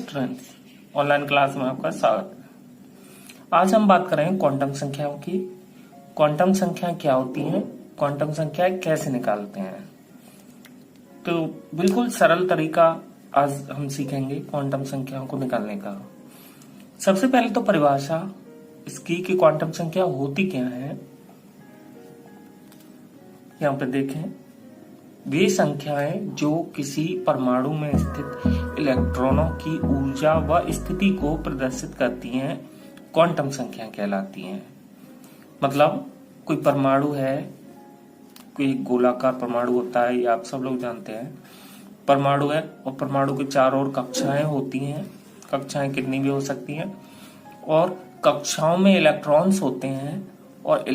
Students, online class में आपका स्वागत है। आज हम बात करेंगे क्वांटम संख्याओं की। क्वांटम संख्या क्या होती है, क्वांटम संख्या कैसे निकालते हैं। तो बिल्कुल सरल तरीका आज हम सीखेंगे क्वांटम संख्याओं को निकालने का। सबसे पहले तो परिभाषा इसकी कि क्वांटम संख्या होती क्या है। यहाँ पे देखें, वे संख्याएं जो किसी परमाणु में स्थित इलेक्ट्रॉनों की ऊर्जा व स्थिति को प्रदर्शित करती हैं, क्वांटम संख्या कहलाती हैं। मतलब कोई परमाणु है, कोई गोलाकार परमाणु होता है, ये आप सब लोग जानते हैं। परमाणु है और परमाणु के चारों ओर कक्षाएं होती हैं। कक्षाएं कितनी भी हो सकती हैं और कक्षाओं में इलेक्ट्रॉन्स होते हैं और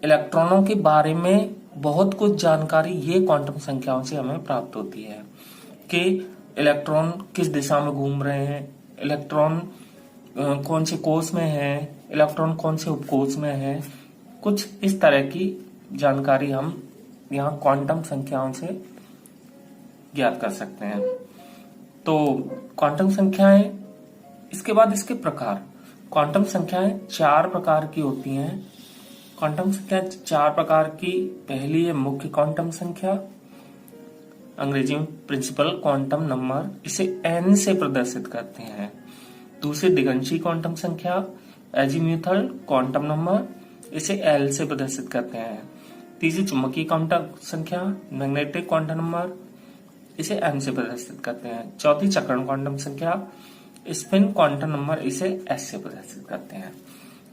इलेक्ट्रॉनों के बारे में बहुत कुछ जानकारी ये क्वांटम संख्याओं से हमें प्राप्त होती है कि इलेक्ट्रॉन किस दिशा में घूम रहे हैं, इलेक्ट्रॉन कौन से कोष में है, इलेक्ट्रॉन कौन से उपकोष में है। कुछ इस तरह की जानकारी हम यहाँ क्वांटम संख्याओं से ज्ञात कर सकते हैं। तो क्वांटम संख्याएं, इसके बाद इसके प्रकार। क्वांटम संख्याएं 4 प्रकार की होती हैं। क्वांटम संख्या 4 प्रकार की। पहली है मुख्य क्वांटम संख्या, अंग्रेजी में प्रिंसिपल क्वांटम नंबर, इसे n से प्रदर्शित करते हैं। दूसरी दिगंशी क्वांटम संख्या, एजीम्यूथल क्वांटम नंबर, इसे l से प्रदर्शित करते हैं। तीसरी चुंबकीय क्वांटम संख्या, मैग्नेटिक क्वांटम नंबर, इसे m से प्रदर्शित करते हैं। चौथी चक्रण क्वांटम संख्या, स्पिन क्वांटम नंबर, इसे s से प्रदर्शित करते हैं।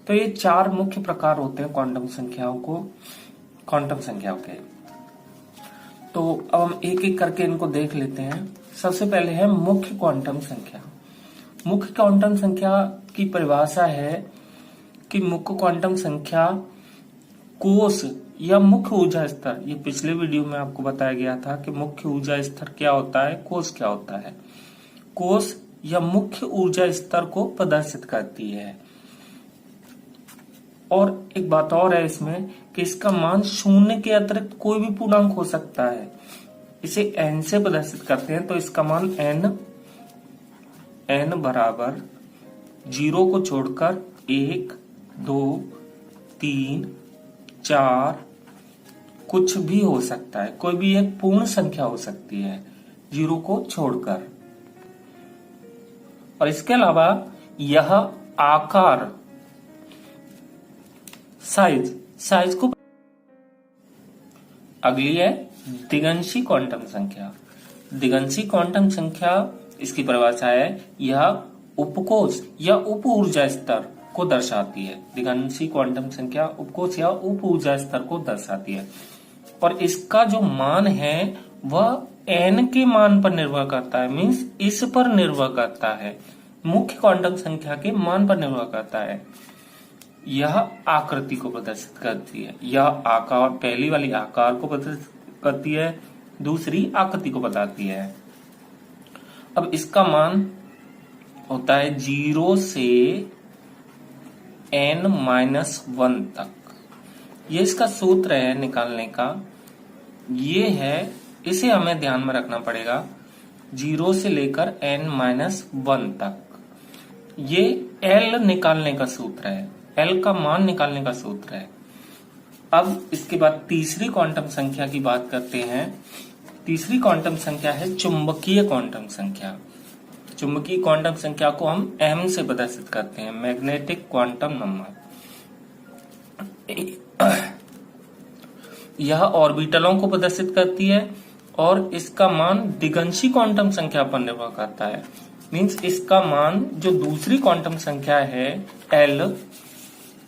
तो ये 4 मुख्य प्रकार होते हैं क्वांटम संख्याओं के। तो अब हम एक एक करके इनको देख लेते हैं। सबसे पहले है मुख्य क्वांटम संख्या। मुख्य क्वांटम संख्या की परिभाषा है कि मुख्य क्वांटम संख्या कोष या मुख्य ऊर्जा स्तर, ये पिछले वीडियो में आपको बताया गया था कि मुख्य ऊर्जा स्तर क्या होता है, कोष क्या होता है। कोष या मुख्य ऊर्जा स्तर को प्रदर्शित करती है। और एक बात और है इसमें कि इसका मान 0 के अतिरिक्त कोई भी पूर्णांक हो सकता है। इसे n से प्रदर्शित करते हैं तो इसका मान n बराबर 0 को छोड़कर 1, 2, 3, 4 कुछ भी हो सकता है। कोई भी एक पूर्ण संख्या हो सकती है 0 को छोड़कर। और इसके अलावा यह आकार, साइज को। अगली है दिगंशी क्वांटम संख्या। दिगंशी क्वांटम संख्या, इसकी परिभाषा है यह उपकोष या उप ऊर्जा स्तर को दर्शाती है। दिगंशी क्वांटम संख्या उपकोष या उप ऊर्जा स्तर को दर्शाती है और इसका जो मान है वह n के मान पर निर्भर करता है। मींस इस पर निर्भर करता है, मुख्य क्वांटम संख्या के मान पर निर्भर करता है। यह आकृति को प्रदर्शित करती है। यह आकार, पहली वाली आकार को प्रदर्शित करती है, दूसरी आकृति को बताती है। अब इसका मान होता है 0 से n-1 तक। ये इसका सूत्र है निकालने का। ये है, इसे हमें ध्यान में रखना पड़ेगा। 0 से लेकर n-1 तक ये l निकालने का सूत्र है, l का मान निकालने का सूत्र है। अब इसके बाद तीसरी क्वांटम संख्या की बात करते हैं। तीसरी क्वांटम संख्या है चुंबकीय क्वांटम संख्या। चुंबकीय क्वांटम संख्या को हम m से प्रदर्शित करते हैं, मैग्नेटिक क्वांटम नंबर। यह ऑर्बिटलों को प्रदर्शित करती है और इसका मान दिगंशी क्वांटम संख्या पर निर्भर करता है। मींस इसका मान जो दूसरी क्वांटम संख्या है l,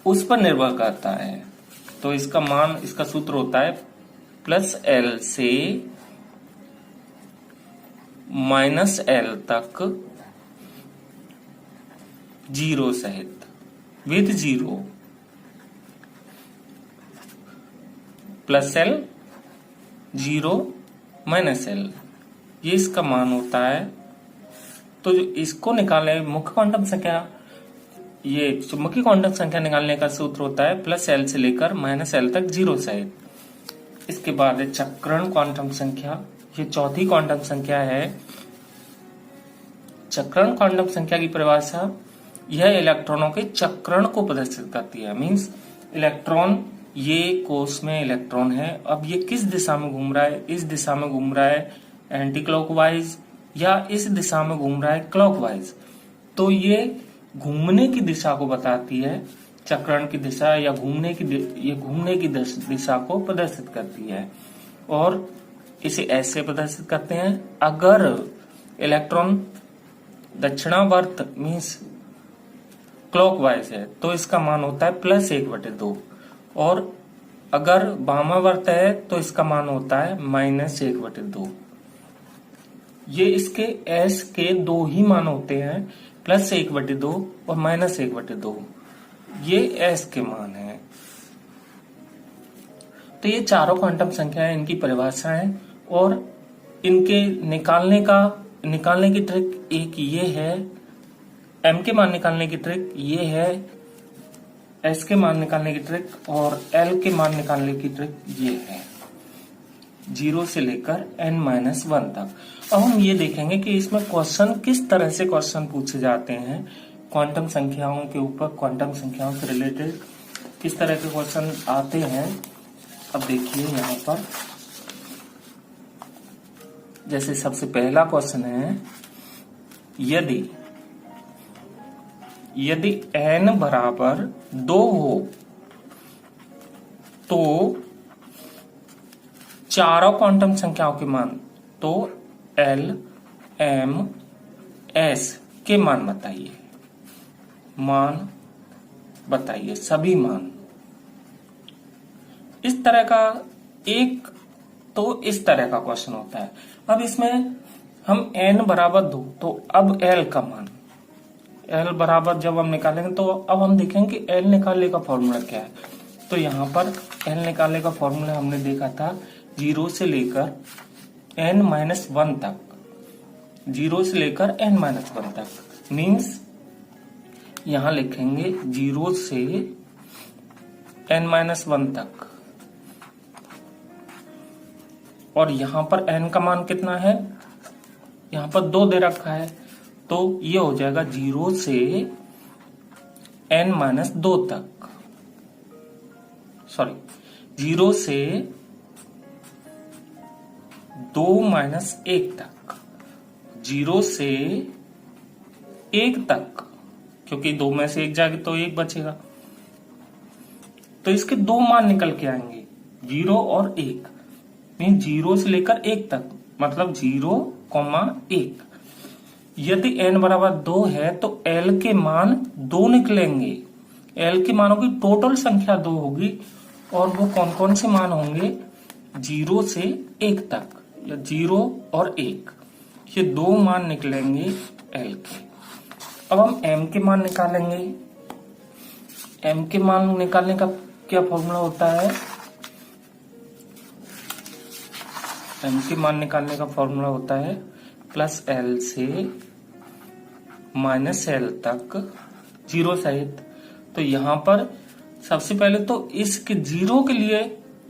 उस पर निर्भर करता है। तो इसका मान, इसका सूत्र होता है +l से -l तक 0 सहित, विद 0, +l 0 -l, ये इसका मान होता है। तो जो इसको निकाले मुख्य क्वांटम संख्या, ये चुंबकीय क्वांटम संख्या निकालने का सूत्र होता है +l से लेकर -l तक 0 सहित। इसके बाद है चक्रण क्वांटम संख्या। ये चौथी क्वांटम संख्या है चक्रण क्वांटम संख्या की परिभाषा यह इलेक्ट्रॉनों के चक्रण को प्रदर्शित करती है। मींस इलेक्ट्रॉन, ये कोष में इलेक्ट्रॉन है, अब ये किस दिशा में घूम रहा है, इस दिशा में घूम रहा है एंटी क्लॉकवाइज या इस दिशा में घूम रहा है क्लॉकवाइज, तो ये घूमने की दिशा को बताती है, चक्रण की दिशा या घूमने की दिशा को प्रदर्शित करती है। और इसे ऐसे प्रदर्शित करते हैं, अगर इलेक्ट्रॉन दक्षिणावर्त मीन्स क्लॉकवाइज है तो इसका मान होता है +1/2, और अगर वामावर्त है तो इसका मान होता है -1/2। ये इसके s के दो ही मान होते हैं, +1/2 और -1/2, ये s के मान है। तो ये चारों क्वांटम संख्याएं, इनकी परिभाषा है, और इनके निकालने की ट्रिक एक ये है, m के मान निकालने की ट्रिक ये है, s के मान निकालने की ट्रिक और l के मान निकालने की ट्रिक ये है, 0 से लेकर n-1 तक। अब हम ये देखेंगे कि इसमें क्वेश्चन किस तरह से क्वेश्चन पूछे जाते हैं क्वांटम संख्याओं के ऊपर, क्वांटम संख्याओं से रिलेटेड किस तरह के क्वेश्चन आते हैं। अब देखिए यहाँ पर, जैसे सबसे पहला क्वेश्चन है, यदि n बराबर 2 हो तो चारों क्वांटम संख्याओं के मान, तो l, m, s के मान बताइए सभी मान। इस तरह का एक, तो इस तरह का क्वेश्चन होता है। अब इसमें हम n बराबर 2, तो अब l का मान, l बराबर जब हम निकालेंगे तो अब हम देखेंगे कि l निकालने का फॉर्मूला क्या है। तो यहाँ पर l निकालने का फॉर्मूला हमने देखा था 0 से लेकर n-1 तक, 0 से लेकर n-1 तक। मीन्स यहाँ लिखेंगे 0 से n-1 तक, और यहाँ पर n का मान कितना है, यहाँ पर 2 दे रखा है, तो ये हो जाएगा 0 से n-2 तक, 0 से 2-1 तक, 0 से 1 तक, क्योंकि 2 में से 1 जाएगा तो 1 बचेगा, तो इसके 2 मान निकल के आएंगे, 0 और 1, मीन 0 से लेकर 1 तक, मतलब 0,1। यदि n बराबर 2 है तो l के मान 2 निकलेंगे, l के मानों की टोटल संख्या 2 होगी, और वो कौन कौन से मान होंगे, 0 से 1 तक, या 0 और 1, ये 2 मान निकलेंगे l के। अब हम m के मान निकालेंगे। m के मान निकालने का क्या फॉर्मूला होता है, m के मान निकालने का फॉर्मूला होता है +l से -l तक 0 सहित। तो यहाँ पर सबसे पहले तो इसके 0 के लिए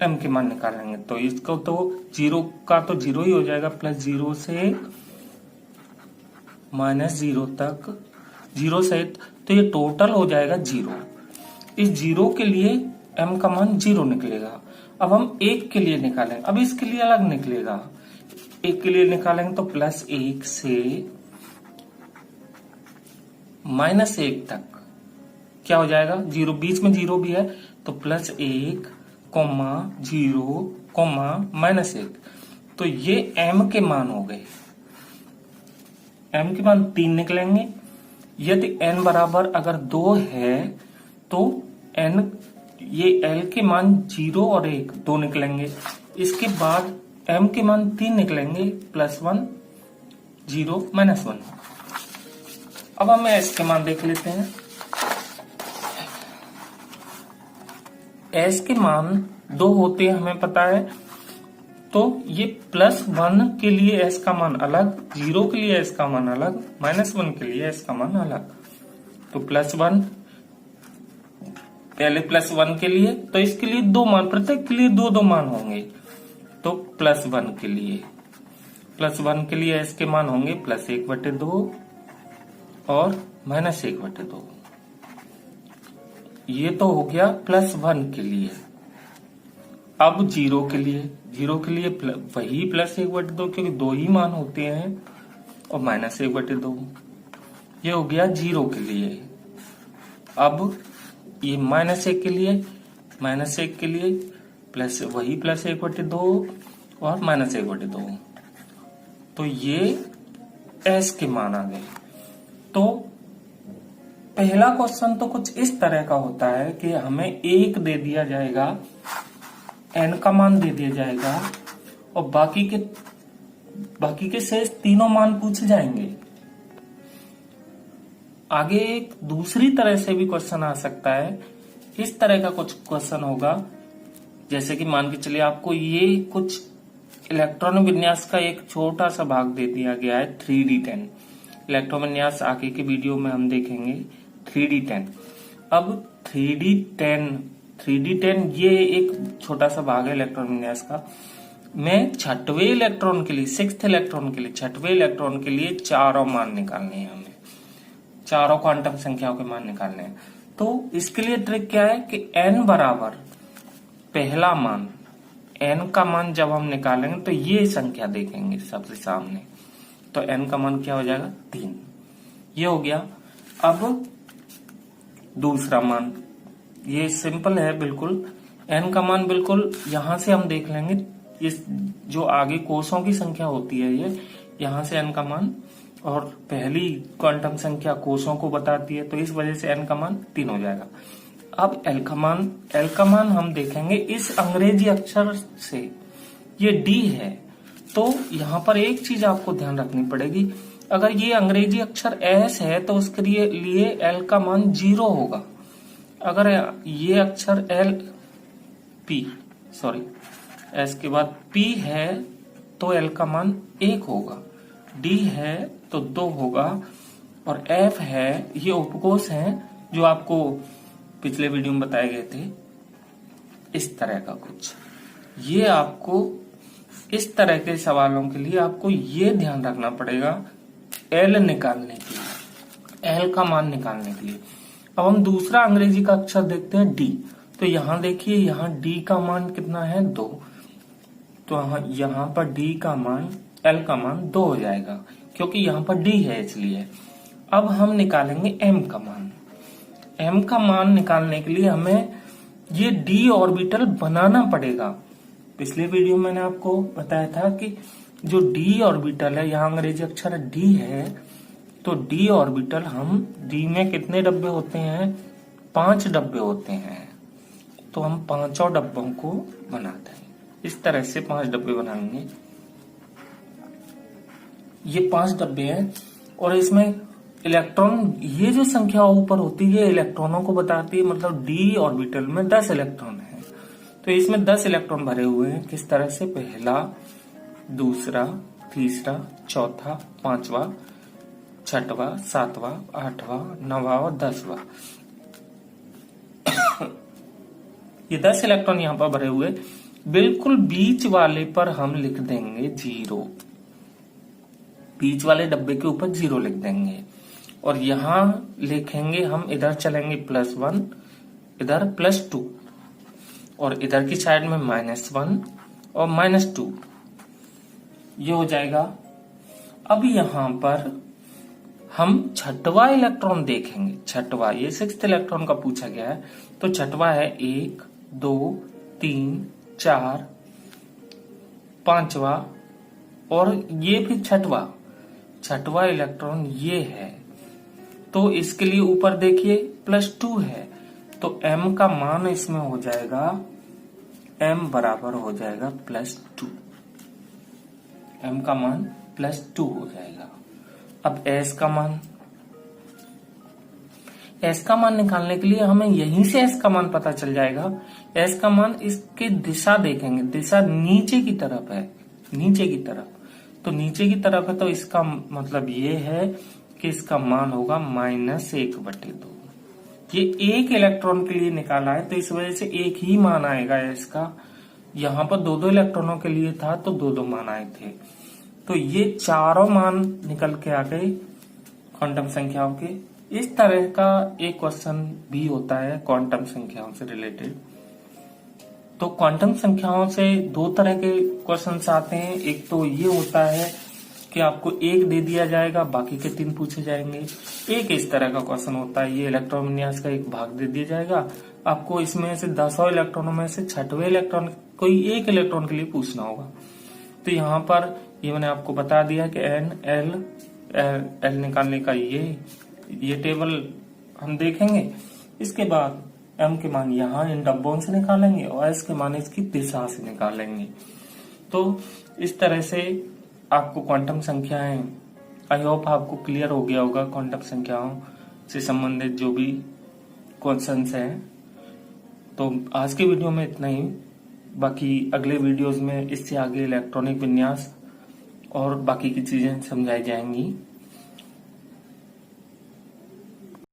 m के मान निकालेंगे, तो इसको तो 0 का तो 0 ही हो जाएगा, +0 से -0 तक 0 सहित, तो ये टोटल हो जाएगा 0। इस 0 के लिए m का मान 0 निकलेगा। अब हम 1 के लिए निकालेंगे, अब इसके लिए अलग निकलेगा, 1 के लिए निकालेंगे तो +1 से -1 तक क्या हो जाएगा, 0 बीच में 0 भी है, तो +1, 0, -1, तो ये m के मान हो गए। m के मान 3 निकलेंगे। यदि n बराबर अगर 2 है तो n, ये l के मान 0 और 1 2 निकलेंगे। इसके बाद m के मान 3 निकलेंगे, +1, 0, -1। अब हम s के मान देख लेते हैं। s के मान 2 होते हैं, हमें पता है, तो ये +1 के लिए s का मान अलग, 0 के लिए s का मान अलग, -1 के लिए s का मान अलग। तो +1, पहले +1 के लिए, तो इसके लिए 2 मान, प्रत्येक के लिए 2-2 मान होंगे। तो +1 के लिए s के मान होंगे +1/2, और -1/2। ये तो हो गया +1 के लिए। अब 0 के लिए वही +1/2, क्योंकि 2 ही मान होते हैं, और -1/2। ये हो गया 0 के लिए। अब ये -1 के लिए प्लस वही +1/2 और -1/2। तो ये s के मान आ गए। तो पहला क्वेश्चन तो कुछ इस तरह का होता है कि हमें 1 दे दिया जाएगा, n का मान दे दिया जाएगा, और बाकी के शेष तीनों मान पूछे जाएंगे। आगे एक दूसरी तरह से भी क्वेश्चन आ सकता है। इस तरह का कुछ क्वेश्चन होगा, जैसे कि मान के चलिए आपको ये कुछ इलेक्ट्रॉन विन्यास का एक छोटा सा भाग दे दिया गया है, 3d10। इलेक्ट्रॉन विन्यास आगे के वीडियो में हम देखेंगे 3d10। अब 3d10 ये एक छोटा सा भाग है इलेक्ट्रॉन विन्यास का। मैं छठवें इलेक्ट्रॉन के लिए, 6th इलेक्ट्रॉन के लिए, छठवें इलेक्ट्रॉन के लिए चारों मान निकालने हैं हमें, चारों क्वांटम संख्याओं के मान निकालने हैं। तो इसके लिए ट्रिक क्या है कि n बराबर पहला मान, n का मान जब हम निकालेंगे तो ये संख्या देखेंगे सबसे सामने, तो n का मान क्या हो जाएगा 3। ये हो गया। अब दूसरा मान, ये सिंपल है बिल्कुल। n का मान बिल्कुल यहां से हम देख लेंगे, इस जो आगे कोषों की संख्या होती है ये, यहां से n का मान, और पहली क्वांटम संख्या कोषों को बताती है, तो इस वजह से n का मान 3 हो जाएगा। अब l का मान हम देखेंगे इस अंग्रेजी अक्षर से, ये d है। तो यहाँ पर एक चीज आपको ध्यान रखनी पड़ेगी, अगर ये अंग्रेजी अक्षर s है तो उसके लिए l का मान 0 होगा। अगर ये अक्षर s के बाद p है तो l का मान 1 होगा, d है तो 2 होगा, और f है, ये उपकोष हैं जो आपको पिछले वीडियो में बताए गए थे, इस तरह का कुछ। ये आपको इस तरह के सवालों के लिए आपको ये ध्यान रखना पड़ेगा, l निकालने के लिए, l का मान निकालने के लिए। अब हम दूसरा अंग्रेजी का अक्षर देखते हैं d। तो यहां देखिए, यहाँ d का मान कितना है 2, तो यहाँ पर d का मान, l का मान 2 हो जाएगा, क्योंकि यहाँ पर d है इसलिए। अब हम निकालेंगे m का मान। m का मान निकालने के लिए हमें ये d ऑर्बिटल बनाना पड़ेगा। पिछले वीडियो में मैंने आपको बताया था कि जो d ऑर्बिटल है, यहाँ अंग्रेजी अक्षर d है, तो d ऑर्बिटल, हम d में कितने डब्बे होते हैं, 5 डब्बे होते हैं, तो हम 5 डब्बों को बनाते हैं। इस तरह से 5 डब्बे बनाएंगे। ये 5 डब्बे हैं, और इसमें इलेक्ट्रॉन, ये जो संख्या ऊपर होती है ये इलेक्ट्रॉनों को बताती है, मतलब d ऑर्बिटल में 10 इलेक्ट्रॉन है, तो इसमें 10 इलेक्ट्रॉन भरे हुए हैं। किस तरह से, पहला, दूसरा, तीसरा, चौथा, 5वां, 6वां, 7वां, 8वां, 9वां और 10वां। ये 10 इलेक्ट्रॉन यहाँ पर भरे हुए। बिल्कुल बीच वाले पर हम लिख देंगे 0, बीच वाले डब्बे के ऊपर 0 लिख देंगे, और यहां लिखेंगे हम, इधर चलेंगे +1, इधर +2, और इधर की साइड में -1 और -2, ये हो जाएगा। अब यहां पर हम छठवां इलेक्ट्रॉन देखेंगे, छठवां, ये 6th इलेक्ट्रॉन का पूछा गया है, तो छठवां है 1, 2, 3, 4, 5वां, और ये भी छठवां इलेक्ट्रॉन ये है। तो इसके लिए ऊपर देखिए +2 है, तो m का मान इसमें हो जाएगा, m बराबर हो जाएगा +2, m का मान +2 हो जाएगा। अब s का मान निकालने के लिए हमें यहीं से s का मान पता चल जाएगा। s का मान, इसकी दिशा देखेंगे, दिशा नीचे की तरफ है, नीचे की तरफ, तो नीचे की तरफ है, तो इसका मतलब ये है कि इसका मान होगा -1/2। ये एक इलेक्ट्रॉन के लिए निकाला है, तो इस वजह से एक ही मान आएगा इसका। यहाँ पर 2-2 इलेक्ट्रॉनों के लिए था, तो 2-2 मान आए थे, तो ये चारों मान निकल के आ गए। क्वांटम संख्याओं के। इस तरह का एक क्वेश्चन भी होता है क्वांटम संख्याओं से रिलेटेड। तो क्वांटम संख्याओं से दो तरह के क्वेश्चंस आते हैं। एक तो ये होता है कि आपको एक दे दिया जाएगा, बाकी के 3 पूछे जाएंगे। एक इस तरह का क्वेश्चन होता है, ये इलेक्ट्रॉन विन्यास का एक भाग दे दिया जाएगा, आपको इसमें से 10 इलेक्ट्रॉनों में से 6वें इलेक्ट्रॉन, कोई एक इलेक्ट्रॉन के लिए पूछना होगा। तो यहाँ पर ये मैंने आपको बता दिया कि एल निकालने का ये टेबल हम देखेंगे। इसके बाद एम के मान यहाँ इन डब्बों से निकालेंगे और एस के मान इसकी दिशा से निकालेंगे। तो इस तरह से आपको क्वांटम संख्याएं, आई होप आपको क्लियर हो गया होगा क्वांटम संख्याओं से संबंधित जो भी क्वेश्चंस हैं। तो आज के वीडियो में इतना ही। बाकी अगले वीडियोस में इससे आगे इलेक्ट्रॉनिक विन्यास और बाकी की चीजें समझाई जाएंगी।